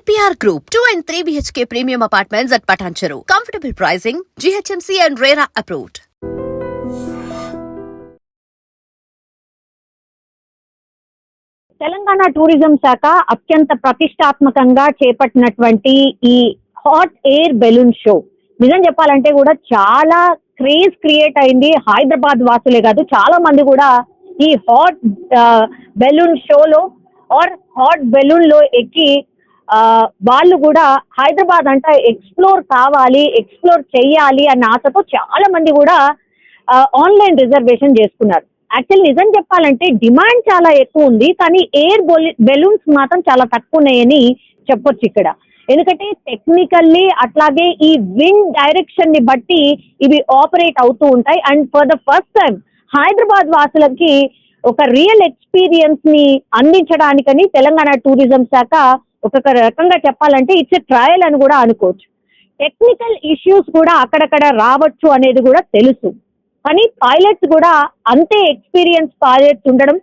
APR Group, 2 and 3 BHK premium apartments at Patancheru. Comfortable pricing, GHMC and RERA approved. Telangana tourism శాఖ అత్యంత ప్రతిష్టాత్మకంగా చేపట్టినటువంటి ఈ హాట్ ఎయిర్ బెలూన్ షో నిజం చెప్పాలంటే కూడా చాలా క్రేజ్ క్రియేట్ అయింది. హైదరాబాద్ వాసులే కాదు, చాలా మంది కూడా ఈ హాట్ బెలూన్ షోలో ఆర్ హాట్ బెలూన్ లో ఎక్కి వాళ్ళు కూడా హైదరాబాద్ అంతా ఎక్స్ప్లోర్ కావాలి, ఎక్స్ప్లోర్ చెయ్యాలి అన్న ఆశతో చాలా మంది కూడా ఆన్లైన్ రిజర్వేషన్ చేసుకున్నారు. యాక్చువల్లీ నిజం చెప్పాలంటే డిమాండ్ చాలా ఎక్కువ ఉంది, కానీ ఎయిర్ బెలూన్స్ మాత్రం చాలా తక్కువ ఉన్నాయని చెప్పొచ్చు ఇక్కడ. ఎందుకంటే టెక్నికల్లీ అట్లాగే ఈ విండ్ డైరెక్షన్ ని బట్టి ఇవి ఆపరేట్ అవుతూ ఉంటాయి. And for the first time Hyderabad వాసులకి ఒక రియల్ ఎక్స్పీరియన్స్ ని అందించడానికని తెలంగాణ టూరిజం శాఖ ఒక రకంగా చెప్పాలంటే ఇట్స్ ట్రయల్ అని కూడా అనుకోవచ్చు. టెక్నికల్ ఇష్యూస్ కూడా అక్కడక్కడ రావచ్చు అనేది కూడా తెలుసు, కానీ పైలట్స్ కూడా అంతే ఎక్స్పీరియన్స్ పైలట్స్ ఉండడం,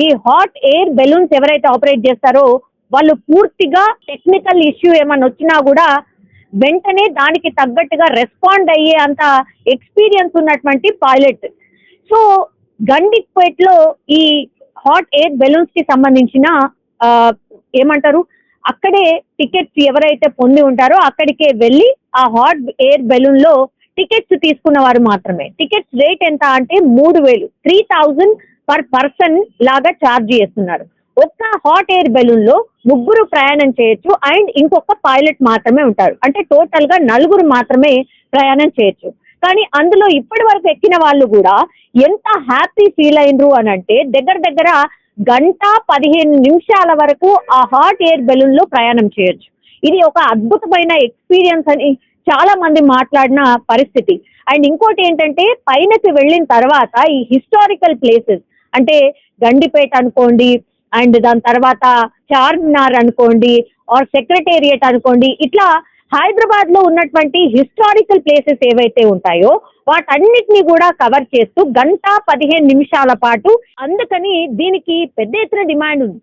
ఈ హాట్ ఎయిర్ బెలూన్స్ ఎవరైతే ఆపరేట్ చేస్తారో వాళ్ళు పూర్తిగా టెక్నికల్ ఇష్యూ ఏమన్నా వచ్చినా కూడా వెంటనే దానికి తగ్గట్టుగా రెస్పాండ్ అయ్యే అంత ఎక్స్పీరియన్స్ ఉన్నటువంటి పైలట్. సో గండిపేటలో ఈ హాట్ ఎయిర్ బెలూన్స్ కి సంబంధించిన ఏమంటారు అక్కడే టికెట్స్ ఎవరైతే పొంది ఉంటారో అక్కడికే వెళ్ళి ఆ హాట్ ఎయిర్ బెలూన్ లో టికెట్స్ తీసుకున్న వారు మాత్రమే. టికెట్స్ రేట్ ఎంత అంటే 3,000 3,000 పర్ పర్సన్ లాగా ఛార్జ్ చేస్తున్నారు. ఒక్క హాట్ ఎయిర్ బెలూన్ లో 3 ప్రయాణం చేయొచ్చు అండ్ ఇంకొక పైలట్ మాత్రమే ఉంటారు. అంటే టోటల్ గా 4 మాత్రమే ప్రయాణం చేయొచ్చు. కానీ అందులో ఇప్పటి వరకు ఎక్కిన వాళ్ళు కూడా ఎంత హ్యాపీ ఫీల్ అయినరు అని అంటే దగ్గర 1:15 వరకు ఆ హాట్ ఎయిర్ బెలూన్ లో ప్రయాణం చేయొచ్చు. ఇది ఒక అద్భుతమైన ఎక్స్పీరియన్స్ అని చాలా మంది మాట్లాడిన పరిస్థితి. అండ్ ఇంకోటి ఏంటంటే పైనకి వెళ్ళిన తర్వాత ఈ హిస్టారికల్ ప్లేసెస్ అంటే గండిపేట అనుకోండి, అండ్ దాని తర్వాత చార్మినార్ అనుకోండి, ఆర్ సెక్రటేరియట్ అనుకోండి, ఇట్లా హైదరాబాద్ లో ఉన్నటువంటి హిస్టారికల్ ప్లేసెస్ ఏవైతే ఉంటాయో వాటన్నిటిని కూడా కవర్ చేస్తూ 1:15 పాటు. అందుకని దీనికి పెద్ద ఎత్తున డిమాండ్ ఉంది.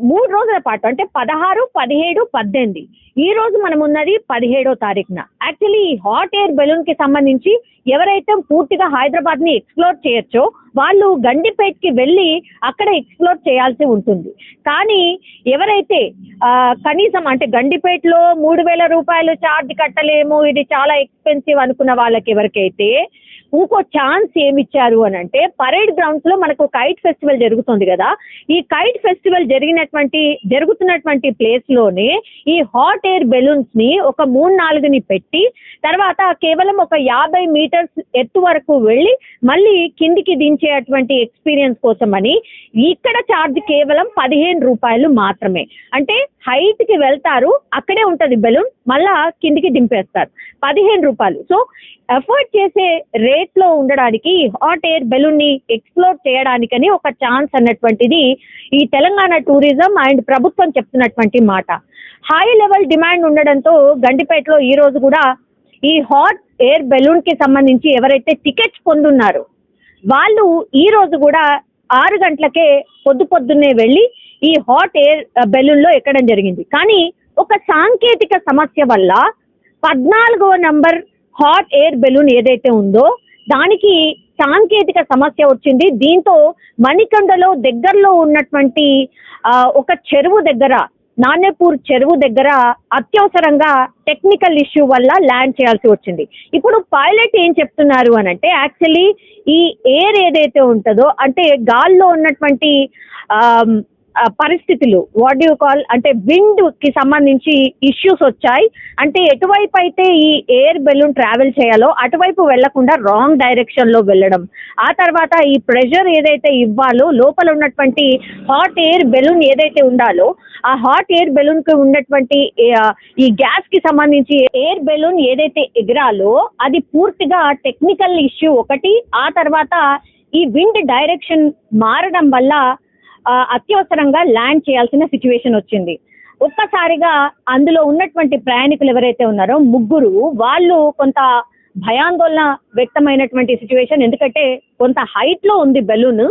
3 రోజుల పాటు అంటే 16, 17, 18 ఈ రోజు మనం ఉన్నది 17వ తారీఖున. యాక్చువల్లీ ఈ హాట్ ఎయిర్ బెలూన్ కి సంబంధించి ఎవరైతే పూర్తిగా హైదరాబాద్ ని ఎక్స్ప్లోర్ చేయొచ్చో వాళ్ళు గండిపేటకి వెళ్ళి అక్కడ ఎక్స్ప్లోర్ చేయాల్సి ఉంటుంది. కానీ ఎవరైతే కనీసం అంటే గండిపేటలో 3,000 రూపాయలు ఛార్జ్ కట్టలేము, ఇది చాలా ఎక్స్పెన్సివ్ అనుకున్న వాళ్ళకి ఎవరికైతే ఇంకో ఛాన్స్ ఏమిచ్చారు అని అంటే పరేడ్ గ్రౌండ్స్ లో మనకు కైట్ ఫెస్టివల్ జరుగుతుంది కదా, ఈ కైట్ ఫెస్టివల్ జరుగుతున్నటువంటి ప్లేస్ లోనే ఈ హాట్ ఎయిర్ బెలూన్స్ ని ఒక 3-4 పెట్టి తర్వాత కేవలం ఒక 50 మీటర్స్ ఎత్తు వరకు వెళ్ళి మళ్ళీ కిందికి దించేటువంటి ఎక్స్పీరియన్స్ కోసమని ఇక్కడ ఛార్జ్ కేవలం 15 రూపాయలు మాత్రమే. అంటే హైట్ కి వెళ్తారు, అక్కడే ఉంటది బెలూన్, మళ్ళా కిందికి దింపేస్తారు, 15 రూపాయలు. సో ఎఫర్ట్ చేసే రేట్ లో ఉండడానికి హాట్ ఎయిర్ బెలూన్ ని ఎక్స్ప్లోర్ చేయడానికని ఒక ఛాన్స్ అన్నటువంటిది ఈ తెలంగాణ టూరిజం అండ్ ప్రభుత్వం చెప్తున్నటువంటి మాట. హై లెవెల్ డిమాండ్ ఉండడంతో గండిపేటలో ఈ రోజు కూడా ఈ హాట్ ఎయిర్ బెలూన్ కి సంబంధించి ఎవరైతే టికెట్స్ పొందున్నారో వాళ్ళు ఈ రోజు కూడా 6 గంటలకే పొద్దున్నే వెళ్ళి ఈ హాట్ ఎయిర్ బెలూన్ లో ఎక్కడం జరిగింది. కానీ ఒక సాంకేతిక సమస్య వల్ల 14వ నంబర్ హాట్ ఎయిర్ బెలూన్ ఏదైతే ఉందో దానికి సాంకేతిక సమస్య వచ్చింది. దీంతో మణికొండలో దగ్గరలో ఉన్నటువంటి ఒక చెరువు దగ్గర, నాణ్యపూర్ చెరువు దగ్గర అత్యవసరంగా టెక్నికల్ ఇష్యూ వల్ల ల్యాండ్ చేయాల్సి వచ్చింది. ఇప్పుడు పైలట్ ఏం చెప్తున్నారు అని అంటే యాక్చువల్లీ ఈ ఎయిర్ ఏదైతే ఉంటుందో అంటే గాల్లో ఉన్నటువంటి పరిస్థితులు వాట్ యూ కాల్ అంటే విండ్ కి సంబంధించి ఇష్యూస్ వచ్చాయి. అంటే ఎటువైపు అయితే ఈ ఎయిర్ బెలూన్ ట్రావెల్ చేయాలో అటువైపు వెళ్లకుండా రాంగ్ డైరెక్షన్ లో వెళ్ళడం, ఆ తర్వాత ఈ ప్రెషర్ ఏదైతే ఇవ్వాలో లోపల ఉన్నటువంటి హాట్ ఎయిర్ బెలూన్ ఏదైతే ఉండాలో ఆ హాట్ ఎయిర్ బెలూన్ కి ఉన్నటువంటి ఈ గ్యాస్ కి సంబంధించి ఎయిర్ బెలూన్ ఏదైతే ఎగరాలో అది పూర్తిగా టెక్నికల్ ఇష్యూ ఒకటి, ఆ తర్వాత ఈ విండ్ డైరెక్షన్ మారడం వల్ల అత్యవసరంగా ల్యాండ్ చేయాల్సిన సిచ్యువేషన్ వచ్చింది. ఒక్కసారిగా అందులో ఉన్నటువంటి ప్రయాణికులు ఎవరైతే ఉన్నారో 3 వాళ్ళు కొంత భయాందోళన వ్యక్తమైనటువంటి సిచ్యువేషన్. ఎందుకంటే కొంత హైట్ లో ఉంది బెలూన్,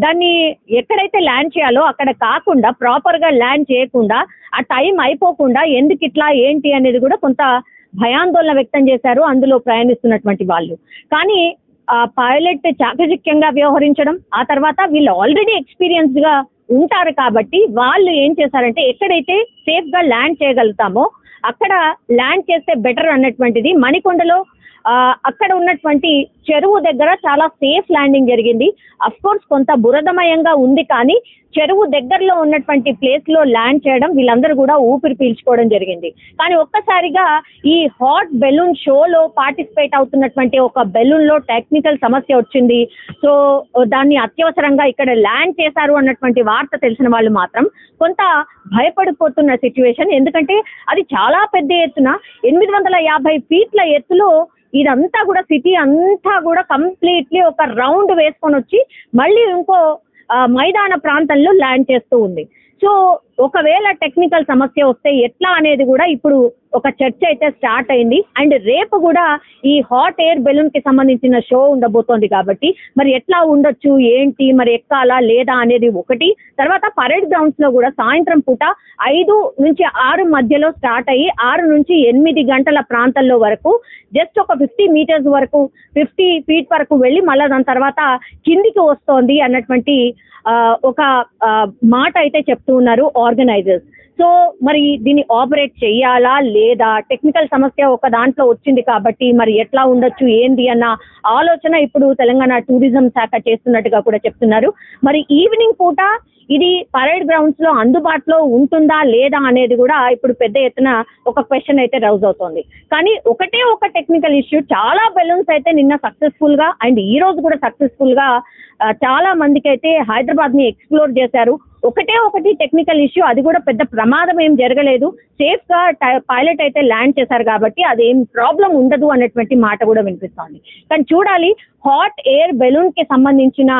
దాన్ని ఎక్కడైతే ల్యాండ్ చేయాలో అక్కడ కాకుండా ప్రాపర్గా ల్యాండ్ చేయకుండా ఆ టైం అయిపోకుండా ఎందుకు ఇట్లా ఏంటి అనేది కూడా కొంత భయాందోళన వ్యక్తం చేశారు అందులో ప్రయాణిస్తున్నటువంటి వాళ్ళు. కానీ ఆ పైలట్ చాకచక్యంగా వ్యవహరించడం, ఆ తర్వాత వీళ్ళు ఆల్రెడీ ఎక్స్పీరియన్స్డ్గా ఉంటారు కాబట్టి వాళ్ళు ఏం చేశారంటే ఎక్కడైతే సేఫ్గా ల్యాండ్ చేయగలుగుతామో అక్కడ ల్యాండ్ చేస్తే బెటర్ అన్నటువంటిది. మణికొండలో అక్కడ ఉన్నటువంటి చెరువు దగ్గర చాలా సేఫ్ ల్యాండింగ్ జరిగింది. అఫ్ కోర్స్ కొంత బురదమయంగా ఉంది, కానీ చెరువు దగ్గరలో ఉన్నటువంటి ప్లేస్ లో ల్యాండ్ చేయడం వీళ్ళందరూ కూడా ఊపిరి పీల్చుకోవడం జరిగింది. కానీ ఒక్కసారిగా ఈ హాట్ బెలూన్ షోలో పార్టిసిపేట్ అవుతున్నటువంటి ఒక బెలూన్ లో టెక్నికల్ సమస్య వచ్చింది. సో దాన్ని అత్యవసరంగా ఇక్కడ ల్యాండ్ చేశారు అన్నటువంటి వార్త తెలిసిన వాళ్ళు మాత్రం కొంత భయపడిపోతున్న సిచ్యువేషన్. ఎందుకంటే అది చాలా పెద్ద ఎత్తున 850 ఫీట్ల ఎత్తులో ఇదంతా కూడా సిటీ అంతా కూడా కంప్లీట్లీ ఒక రౌండ్ వేసుకొని వచ్చి మళ్ళీ ఇంకో మైదాన ప్రాంతంలో ల్యాండ్ చేస్తూ ఉంది. సో ఒకవేళ టెక్నికల్ సమస్య వస్తే ఎట్లా అనేది కూడా ఇప్పుడు ఒక చర్చ అయితే స్టార్ట్ అయింది. అండ్ రేపు కూడా ఈ హాట్ ఎయిర్ బెలూన్ కి సంబంధించిన షో ఉండబోతోంది కాబట్టి మరి ఎట్లా ఉండొచ్చు ఏంటి, మరి ఎక్కాలా లేదా అనేది ఒకటి. తర్వాత పరేడ్ గ్రౌండ్స్ లో కూడా సాయంత్రం పూట 5 నుంచి 6 మధ్యలో స్టార్ట్ అయ్యి 6 నుంచి 8 గంటల ప్రాంతంలో వరకు జస్ట్ ఒక 50 మీటర్స్ వరకు 50 ఫీట్ వరకు వెళ్ళి మళ్ళీ దాని తర్వాత కిందికి వస్తోంది అన్నటువంటి ఒక మాట అయితే చెప్తూ ఉన్నారు ఆర్గనైజర్స్. సో మరి దీన్ని ఆపరేట్ చెయ్యాలా లేదా, టెక్నికల్ సమస్య ఒక దాంట్లో వచ్చింది కాబట్టి మరి ఎట్లా ఉండొచ్చు ఏంది అన్న ఆలోచన ఇప్పుడు తెలంగాణ టూరిజం శాఖ చేస్తున్నట్టుగా కూడా చెప్తున్నారు. మరి ఈవినింగ్ పూట ఇది పరేడ్ గ్రౌండ్స్ లో అందుబాటులో ఉంటుందా లేదా అనేది కూడా ఇప్పుడు పెద్ద ఎత్తున ఒక క్వశ్చన్ అయితే రైజ్ అవుతోంది. కానీ ఒకటే ఒక టెక్నికల్ ఇష్యూ, చాలా బెలూన్స్ అయితే నిన్న సక్సెస్ఫుల్ గా అండ్ ఈ రోజు కూడా సక్సెస్ఫుల్ గా చాలా మందికి అయితే హైదరాబాద్ ని ఎక్స్ప్లోర్ చేశారు. ఒకటే ఒకటి టెక్నికల్ ఇష్యూ, అది కూడా పెద్ద ప్రమాదం ఏం జరగలేదు, సేఫ్ గా పైలట్ అయితే ల్యాండ్ చేశారు కాబట్టి అదేం ప్రాబ్లం ఉండదు అన్నటువంటి మాట కూడా వినిపిస్తోంది. కానీ చూడాలి హాట్ ఎయిర్ బెలూన్ కి సంబంధించిన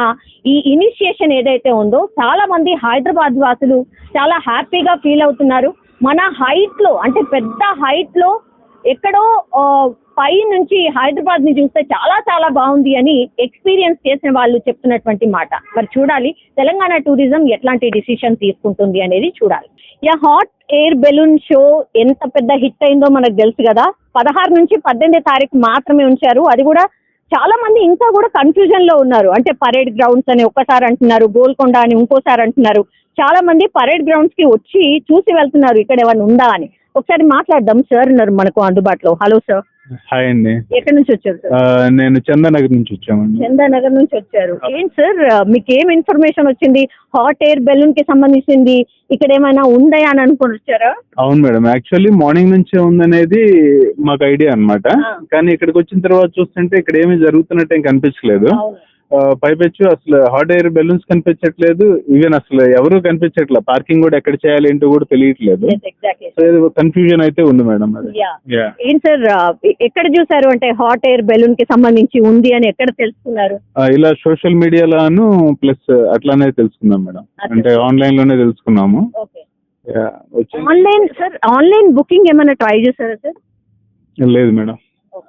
ఈ ఇనిషియేషన్ ఏదైతే ఉందో చాలా మంది హైదరాబాద్ వాసులు చాలా హ్యాపీగా ఫీల్ అవుతున్నారు. మన హైట్ లో అంటే పెద్ద హైట్ లో ఎక్కడో పై నుంచి హైదరాబాద్ ని చూస్తే చాలా చాలా బాగుంది అని ఎక్స్పీరియన్స్ చేసిన వాళ్ళు చెప్తున్నటువంటి మాట. మరి చూడాలి తెలంగాణ టూరిజం ఎట్లాంటి డిసిషన్ తీసుకుంటుంది అనేది చూడాలి. హాట్ ఎయిర్ బెలూన్ షో ఎంత పెద్ద హిట్ అయిందో మనకు తెలుసు కదా. 16 నుంచి 18 తారీఖు మాత్రమే ఉంచారు. అది కూడా చాలా మంది ఇంకా కూడా కన్ఫ్యూజన్ లో ఉన్నారు. అంటే పరేడ్ గ్రౌండ్స్ అని ఒక్కసారి అంటున్నారు, గోల్కొండ అని ఇంకోసారి అంటున్నారు. చాలా మంది పరేడ్ గ్రౌండ్స్ కి వచ్చి చూసి వెళ్తున్నారు ఇక్కడ ఏమైనా ఉందా అని. ఒకసారి మాట్లాడదాం. సార్ ఉన్నారు మనకు అందుబాటులో. Hello sir. హాయ్ అండి. ఎక్కడి నుంచి వచ్చారు సార్? నేను చందానగర్ నుంచి వచ్చామండి. చందానగర్ నుంచి వచ్చారు. ఏంటి సార్ మీకు ఏం ఇన్ఫర్మేషన్ వచ్చింది? హాట్ ఎయిర్ బెలూన్ కి సంబంధించింది ఇక్కడ ఏమైనా ఉందా అని అనుకుని వచ్చారా? అవును మేడం, యాక్చువల్లీ మార్నింగ్ నుంచే ఉందనేది మాకు ఐడియా అన్నమాట. కానీ ఇక్కడికి వచ్చిన తర్వాత చూస్తుంటే ఇక్కడ ఏమీ జరుగుతున్నట్టు ఏం కనిపించలేదు. పైపెచ్చు అసలు హాట్ ఎయిర్ బెలూన్స్ కనిపించట్లేదు, ఈవెన్ అసలు ఎవరు కనిపించట్లేదు. పార్కింగ్ కూడా ఎక్కడ చేయాలి ఏంటో కూడా తెలియట్లేదు. సో కన్ఫ్యూజన్ అయితే ఉంది మేడం. ఏంటి సార్ ఎక్కడ చూసారు అంటే హాట్ ఎయిర్ బెలూన్ కి సంబంధించి ఉంది అని ఎక్కడ తెలుసుకున్నారు? ఇలా సోషల్ మీడియాలోను ప్లస్ అట్లానే తెలుసుకున్నాం మేడం. అంటే ఆన్లైన్ లోనే తెలుసుకున్నాము. ఆన్లైన్ బుకింగ్ ఏమైనా ట్రై చేశారా సార్? లేదు మేడం,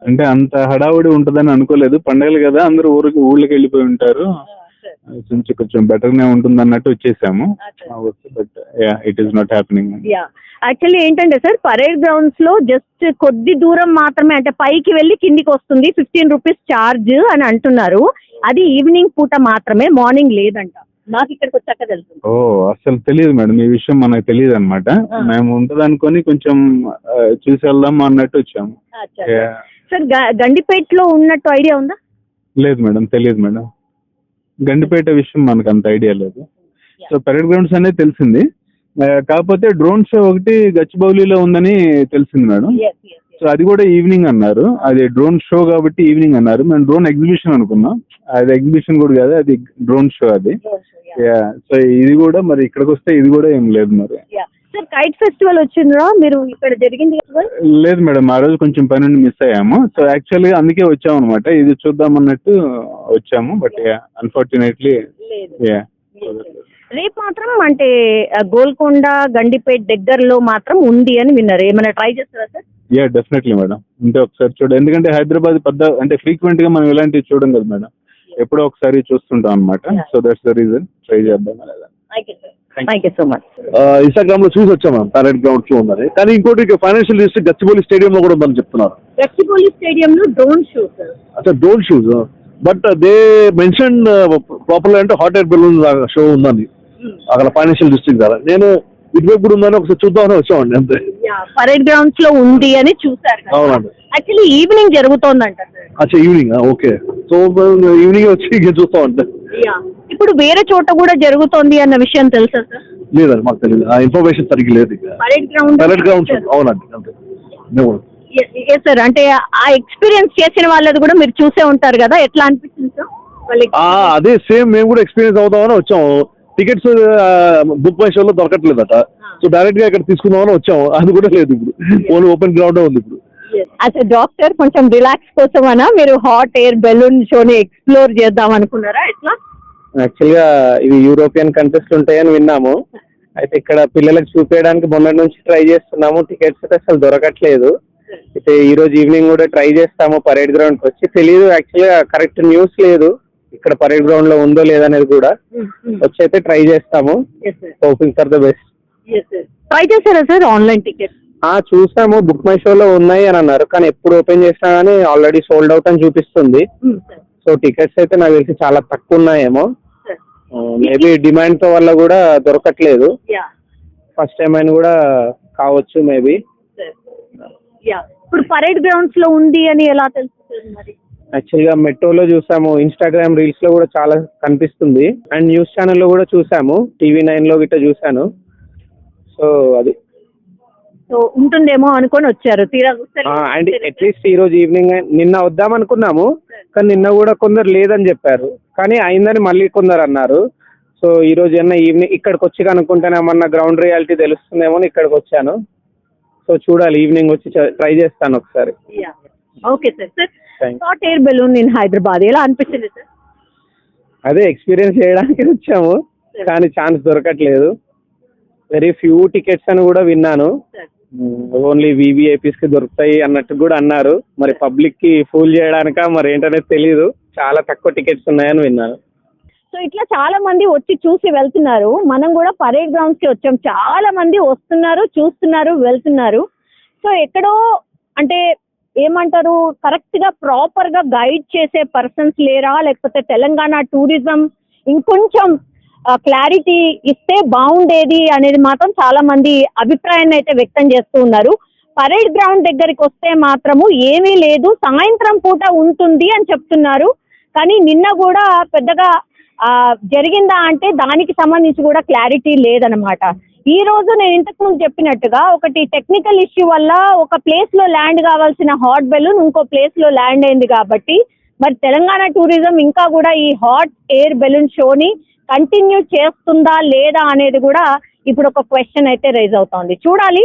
అంటే అంత హడావుడి ఉంటుందని అనుకోలేదు. పండగలు కదా, అందరూ ఊళ్ళకి వెళ్ళిపోయి ఉంటారు. కొంచెం బెటర్ నే ఉంటుంది అన్నట్టు వచ్చేసాము. But it is not happening. Actually ఏంటంటే సార్ పరేడ్ గ్రౌండ్స్ లో జస్ట్ కొద్ది దూరం మాత్రమే, అంటే పైకి వెళ్ళి కిందికి వస్తుంది, 15 రూపీస్ ఛార్జ్ అని అంటున్నారు. అది ఈవినింగ్ పూట మాత్రమే, మార్నింగ్ లేదంట. నాకు ఇక్కడికి వచ్చాక తెలుసు. ఓ అసలు తెలియదు మేడం, ఈ విషయం మనకు తెలియదు అనమాట. మేము ఉంటుంది అనుకొని కొంచెం చూసి వెళ్దాం అన్నట్టు వచ్చాము. సార్ గండిపేటలో ఉన్నట్టు ఐడియా ఉందా? లేదు మేడం, తెలియదు మేడం. గండిపేట విషయం మనకు అంత ఐడియా లేదు. సో పరేడ్ గ్రౌండ్స్ అనేది తెలిసింది. కాకపోతే డ్రోన్ షో ఒకటి గచ్చిబౌలిలో ఉందని తెలిసింది మేడం. సో అది కూడా ఈవినింగ్ అన్నారు. అది డ్రోన్ షో కాబట్టి ఈవినింగ్ అన్నారు. మేము డ్రోన్ ఎగ్జిబిషన్ అనుకున్నాం. అది ఎగ్జిబిషన్ కూడా కాదు, అది డ్రోన్ షో అది. సో ఇది కూడా మరి ఇక్కడికి వస్తే ఇది కూడా ఏం లేదు మరి. సార్ కైట్ ఫెస్టివల్ వచ్చిందా మీరు ఇక్కడ జరిగింది? లేదు మేడం, ఆ రోజు కొంచెం పని నుండి మిస్ అయ్యాము. సో యాక్చువల్గా అందుకే వచ్చాము అనమాట, ఇది చూద్దాం అన్నట్టు వచ్చాము. బట్ అన్ఫార్చునేట్లీ రేపు మాత్రం అంటే గోల్కొండ గండిపేట దగ్గరలో మాత్రం ఉంది అని విన్నారు. ఏమైనా ట్రై చేస్తారా సార్? డెఫినెట్లీ మేడం, అంటే ఒకసారి చూడండి. ఎందుకంటే హైదరాబాద్ పెద్ద అంటే ఫ్రీక్వెంట్ గా మనం ఇలాంటివి చూడం కదా మేడం. ఎప్పుడో ఒకసారి చూస్తుంటాం అనమాట. So that's the reason try చేద్దాం. Thank you so much. Instagram లో చూసి వచ్చాం మ్యామ్ పరేడ్ గ్రౌండ్స్ లో ఉందని. కానీ ఇంకోటి ఫైనాన్షియల్ డిస్ట్రిక్ట్ గచ్చిబౌలి స్టేడియం లో కూడా ఉందని చెప్తున్నారు. గచ్చిబౌలి స్టేడియం లో డ్రోన్ షో సార్. అచ్చా drone shoes, but they mention properly అంటే హాట్ ఎయిర్ బెలూన్ షో ఉందని అక్కడ ఫైనాన్షియల్ డిస్ట్రిక్ట్ ద్వారా. నేను ఇటువైపు కూడా ఉందని ఒకసారి చూద్దామని వచ్చామండి అంతే. పరేడ్ గ్రౌండ్స్ లో ఉంది అని చూసారు. అవునండి. యాక్చువల్లీ ఈవినింగ్ జరుగుతోందంట సార్. అచ్చా ఈవినింగ్, ఓకే. సో ఈవినింగ్ వచ్చి చూస్తాం అంటే. ఇప్పుడు వేరే చోట కూడా జరుగుతోంది అన్న విషయం తెలుసా సార్? లేదండి మాకు తెలియదు, ఆ ఇన్ఫర్మేషన్ సరిగ్గా లేదు. పరేడ్ గ్రౌండ్స్ అవునండి అంతే. సార్ అంటే ఆ ఎక్స్పీరియన్స్ చేసిన వాళ్ళది కూడా మీరు చూసే ఉంటారు కదా, ఎట్లా అనిపిస్తుంది సార్? అదే సేమ్ మేము కూడా ఎక్స్పీరియన్స్ అవుతామని వచ్చాము. టికెట్స్ బుక్ మై షోలో దొరకట్లేదట. సో డైరెక్ట్ గా ఇక్కడ తీసుకుందామని వచ్చాము, అది కూడా లేదు ఇప్పుడు. ఓన్లీ ఓపెన్ గ్రౌండ్ ఉంది ఇప్పుడు. అసలు డాక్టర్ కొంచెం రిలాక్స్ కోసం అనా మీరు హాట్ ఎయిర్ బెలూన్ షోని ఎక్స్ప్లోర్ చేద్దాం అనుకున్నారా ఎట్లా? యాక్చువల్గా ఇవి యూరోపియన్ కంట్రీస్ ఉంటాయని విన్నాము. అయితే ఇక్కడ పిల్లలకు చూపించడానికి మొన్నటి నుంచి ట్రై చేస్తున్నాము. టికెట్స్ అయితే అసలు దొరకట్లేదు. అయితే ఈ రోజు ఈవినింగ్ కూడా ట్రై చేస్తాము పరేడ్ గ్రౌండ్కి వచ్చి. తెలియదు యాక్చువల్గా కరెక్ట్ న్యూస్ లేదు ఇక్కడ పరేడ్ గ్రౌండ్ లో ఉందో లేదనేది కూడా. వచ్చి అయితే ట్రై చేస్తాము. Hoping for the best. Try చేశారా సార్ ఆన్లైన్ టికెట్? చూసాము, బుక్ మై షోలో ఉన్నాయి అని అన్నారు. కానీ ఎప్పుడు ఓపెన్ చేసినా కానీ ఆల్రెడీ సోల్డ్ అవుట్ అని చూపిస్తుంది. సో టికెట్స్ అయితే నాకు తెలిసి చాలా తక్కువ ఉన్నాయేమో. మేబీ డిమాండ్ తో వల్ల కూడా దొరకట్లేదు. ఫస్ట్ టైం అని కూడా కావచ్చు మేబీ. ఇప్పుడు పరేడ్ గ్రౌండ్స్ లో ఉంది అని ఎలా తెలుస్తుంది మరి? యాక్చువల్గా మెట్రోలో చూసాము, ఇన్స్టాగ్రామ్ రీల్స్ లో కూడా చాలా కనిపిస్తుంది, అండ్ న్యూస్ ఛానల్లో కూడా చూసాము, TV9 లో గిట్ట చూసాను. సో అది ఉంటుందేమో అనుకొని వచ్చారు. అండ్ అట్లీస్ట్ ఈ రోజు ఈవినింగ్ నిన్న వద్దాం అనుకున్నాము, కానీ నిన్న కూడా కొందరు లేదని చెప్పారు, కానీ అయిందని మళ్ళీ కొందరు అన్నారు. సో ఈ రోజు ఏమన్నా ఈవినింగ్ ఇక్కడికి వచ్చి కనుక్కుంటేనేమన్నా గ్రౌండ్ రియాలిటీ తెలుస్తుందేమో ఇక్కడికి వచ్చాను. సో చూడాలి, ఈవినింగ్ వచ్చి ట్రై చేస్తాను ఒకసారి. Okay sir. Hot air balloon in Hyderabad ఎలా అనిపించింది సార్? అదే ఎక్స్పీరియన్స్ చేయడానికి వచ్చాము, కానీ ఛాన్స్ దొరకట్లేదు. వెరీ ఫ్యూ టికెట్స్ అని కూడా విన్నాను. ఓన్లీ VVIPs కి దొరుకుతాయి అన్నట్టు కూడా అన్నారు. మరి పబ్లిక్ కి ఫూల్ చేయడానిక మరి ఏంటనేది తెలీదు. చాలా తక్కువ టికెట్స్ ఉన్నాయని విన్నాను. సో ఇట్లా చాలా మంది వచ్చి చూసి వెళ్తున్నారు. మనం కూడా పరేడ్ గ్రౌండ్స్ కి వచ్చాం. చాలా మంది వస్తున్నారు, చూస్తున్నారు, వెళ్తున్నారు. సో ఎక్కడో అంటే ఏమంటారు, కరెక్ట్ గా ప్రాపర్ గా గైడ్ చేసే పర్సన్స్ లేరా, లేకపోతే తెలంగాణ టూరిజం ఇంకొంచెం క్లారిటీ ఇస్తే బాగుండేది అనేది మాత్రం చాలా మంది అభిప్రాయాన్ని అయితే వ్యక్తం చేస్తూ ఉన్నారు. పరేడ్ గ్రౌండ్ దగ్గరికి వస్తే మాత్రము ఏమీ లేదు, సాయంత్రం పూట ఉంటుంది అని చెప్తున్నారు. కానీ నిన్న కూడా పెద్దగా జరిగిందా అంటే దానికి సంబంధించి కూడా క్లారిటీ లేదనమాట. ఈ రోజు నేను ఇంతకు ముందు చెప్పినట్టుగా ఒకటి టెక్నికల్ ఇష్యూ వల్ల ఒక ప్లేస్ లో ల్యాండ్ కావాల్సిన హాట్ బెలూన్ ఇంకో ప్లేస్ లో ల్యాండ్ అయింది కాబట్టి మరి తెలంగాణ టూరిజం ఇంకా కూడా ఈ హాట్ ఎయిర్ బెలూన్ షోని కంటిన్యూ చేస్తుందా లేదా అనేది కూడా ఇప్పుడు ఒక క్వశ్చన్ అయితే రైజ్ అవుతోంది. చూడాలి.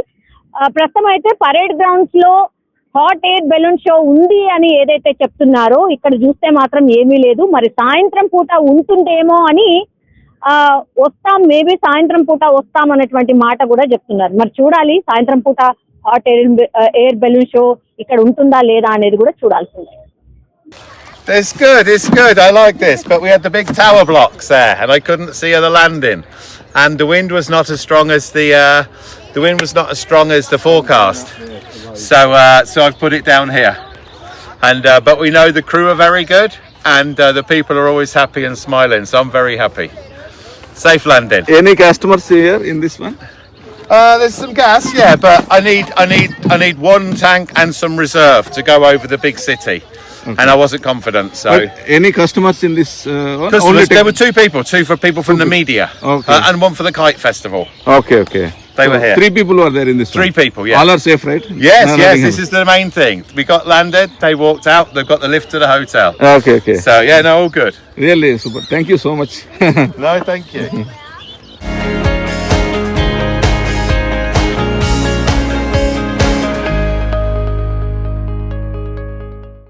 ప్రస్తుతం అయితే పరేడ్ గ్రౌండ్స్ లో హాట్ ఎయిర్ బెలూన్ షో ఉంది అని ఏదైతే చెప్తున్నారో ఇక్కడ చూస్తే మాత్రం ఏమీ లేదు. మరి సాయంత్రం పూట ఉంటుందేమో అని వస్తాం, మేబీ సాయంత్రం పూట వస్తాం అనేటువంటి మాట కూడా చెప్తున్నారు. మరి చూడాలి, సాయంత్రం పూట హాట్ ఎయిర్ బెలూన్ షో ఇక్కడ ఉంటుందా లేదా అనేది కూడా చూడాల్సిందే. It's good. I like this. But we had the big tower blocks there, and I couldn't see the landing, and the wind was not as strong as the forecast. So I've put it down here, and but we know the crew are very good, and the people are always happy and smiling. So I'm very happy. Safe landing. Any customers here in this one? There's some gas, yeah, but I need one tank and some reserve to go over the big city. Okay. And I wasn't confident, so. But any customers in this one? Customers, there were two for people from the media, okay. And one for the kite festival. Okay. They were here. 3 people were there in this Three one? people, yeah. All are safe, right? Yes, No, yes, this is the main thing. We got landed, they walked out, they've got the lift to the hotel. Okay. So, yeah, no, all good. Really super. Thank you so much. No, thank you.